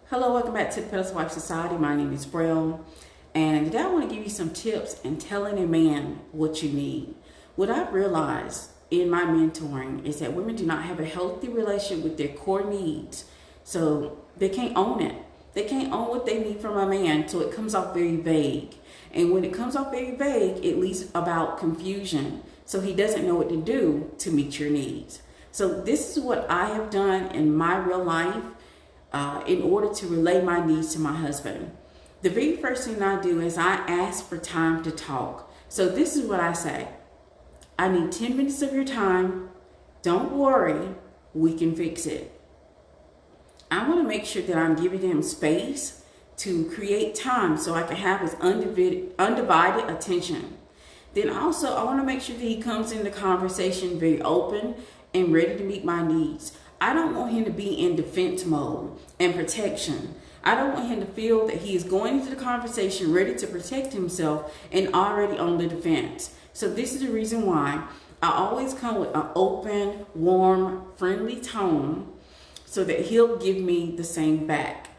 Hello, welcome back to the Pedestal Wife Society. My name is Braille, and today I want to give you some tips in telling a man what you need. What I've realized in my mentoring is that women do not have a healthy relationship with their core needs, so they can't own it. They can't own what they need from a man, so it comes off very vague. And when it comes off very vague, it leads about confusion, so he doesn't know what to do to meet your needs. So this is what I have done in my real life in order to relay my needs to my husband. The very first thing I do is I ask for time to talk. So this is what I say. I need 10 minutes of your time. Don't worry, we can fix it. I want to make sure that I'm giving him space to create time so I can have his undivided attention. Then also, I want to make sure that he comes in the conversation very open and ready to meet my needs. I don't want him to be in defense mode and protection. I don't want him to feel that he is going into the conversation ready to protect himself and already on the defense. So this is the reason why I always come with an open, warm, friendly tone so that he'll give me the same back.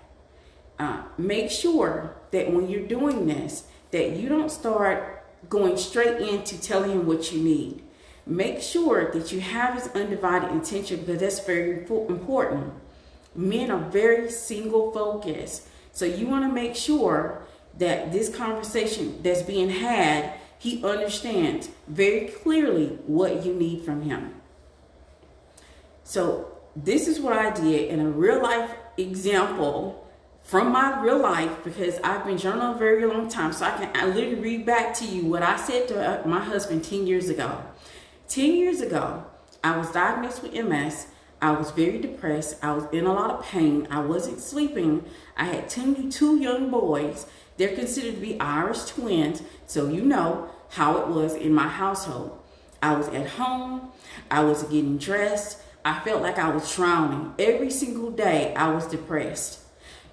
Make sure that when you're doing this, that you don't start going straight into telling him what you need. Make sure that you have his undivided attention, because that's very important. Men are very single focused. So you want to make sure that this conversation that's being had, he understands very clearly what you need from him. So this is what I did in a real life example from my real life, because I've been journaling a very long time. So I literally read back to you what I said to my husband 10 years ago. 10 years ago, I was diagnosed with MS. I was very depressed. I was in a lot of pain. I wasn't sleeping. I had two young boys. They're considered to be Irish twins, so you know how it was in my household. I was at home. I was getting dressed. I felt like I was drowning. Every single day, I was depressed.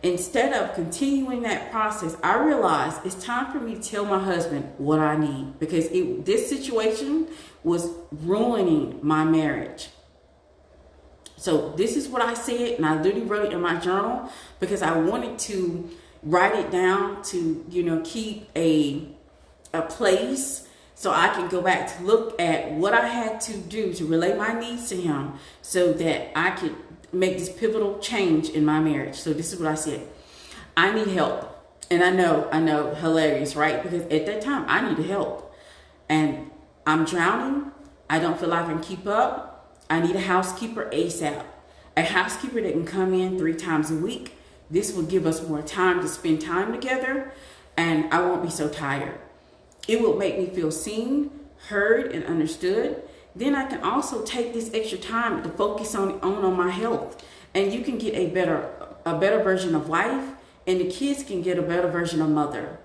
Instead of continuing that process, I realized it's time for me to tell my husband what I need, because this situation was ruining my marriage. So this is what I said, and I literally wrote it in my journal because I wanted to write it down to, keep a place so I can go back to look at what I had to do to relay my needs to him so that I could make this pivotal change in my marriage. So this is what I said. I need help. And I know, hilarious, right? Because at that time, I needed help. And I'm drowning. I don't feel like I can keep up. I need a housekeeper ASAP. A housekeeper that can come in 3 times a week. This will give us more time to spend time together, and I won't be so tired. It will make me feel seen, heard, and understood. Then I can also take this extra time to focus on my health, and you can get a better version of wife, and the kids can get a better version of mother.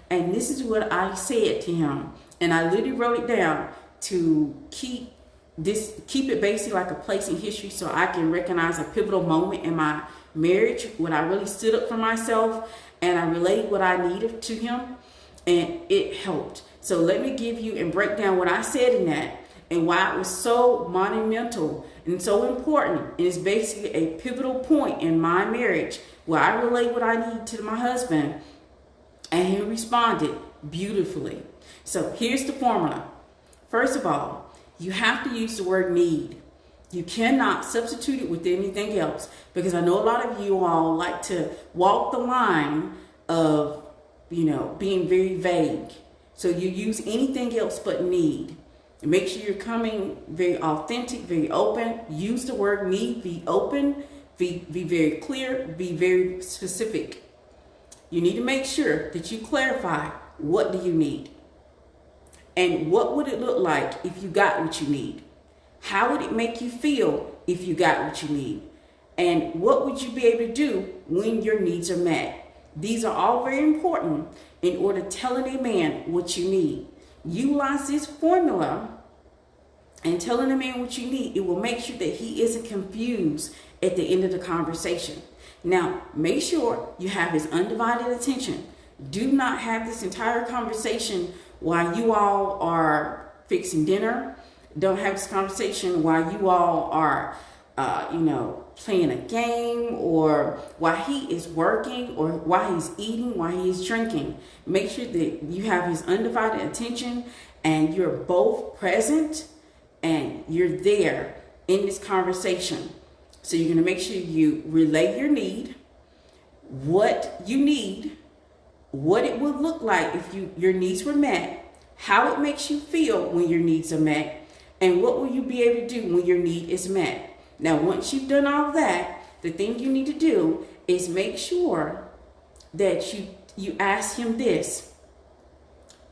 And this is what I said to him, and I literally wrote it down to keep it basically like a place in history so I can recognize a pivotal moment in my marriage when I really stood up for myself and I relayed what I needed to him, and it helped. So let me give you and break down what I said in that and why it was so monumental and so important. And it's basically a pivotal point in my marriage where I relayed what I needed to my husband, and he responded beautifully. So here's the formula. First of all, you have to use the word need. You cannot substitute it with anything else, because I know a lot of you all like to walk the line of, being very vague. So you use anything else but need. Make sure you're coming very authentic, very open. Use the word need, be open, be very clear, be very specific. You need to make sure that you clarify, what do you need? And what would it look like if you got what you need? How would it make you feel if you got what you need? And what would you be able to do when your needs are met? These are all very important in order to telling a man what you need. Utilize this formula and telling a man what you need. It will make sure that he isn't confused at the end of the conversation. Now, make sure you have his undivided attention. Do not have this entire conversation while you all are fixing dinner. Don't have this conversation while you all are playing a game, or while he is working, or while he's eating, while he's drinking. Make sure that you have his undivided attention and you're both present and you're there in this conversation. So you're going to make sure you relay your need, what you need, what it would look like if your needs were met, how it makes you feel when your needs are met, and what will you be able to do when your need is met. Now, once you've done all of that, the thing you need to do is make sure that you ask him this: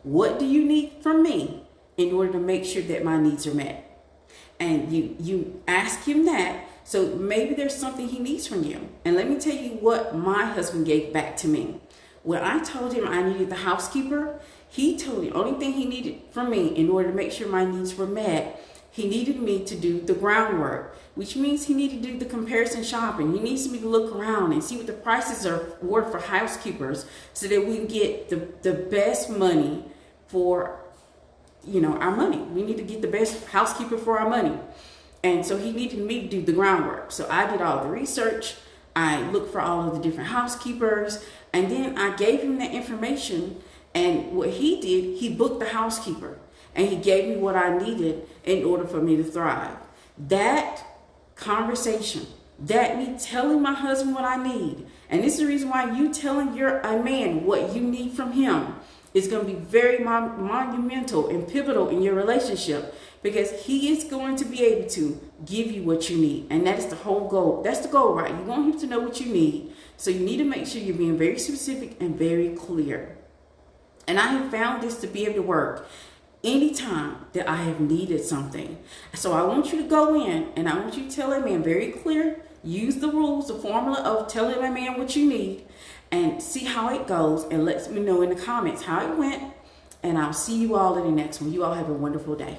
what do you need from me in order to make sure that my needs are met? And you ask him that. So maybe there's something he needs from you. And let me tell you what my husband gave back to me. When I told him I needed the housekeeper, he told me the only thing he needed from me in order to make sure my needs were met, he needed me to do the groundwork, which means he needed to do the comparison shopping. He needs me to look around and see what the prices were for housekeepers so that we can get the best money for our money. We need to get the best housekeeper for our money. And so he needed me to do the groundwork. So I did all the research. I looked for all of the different housekeepers, and then I gave him that information. And what he did, he booked the housekeeper, and he gave me what I needed in order for me to thrive. That conversation, that me telling my husband what I need, and this is the reason why you telling a man what you need from him is going to be very monumental and pivotal in your relationship, because he is going to be able to give you what you need. And that is the whole goal. That's the goal, right? You want him to know what you need. So you need to make sure you're being very specific and very clear. And I have found this to be able to work anytime that I have needed something. So I want you to go in and I want you to tell a man very clear, use the rules, the formula of telling a man what you need, and see how it goes, and let me know in the comments how it went. And I'll see you all in the next one. You all have a wonderful day.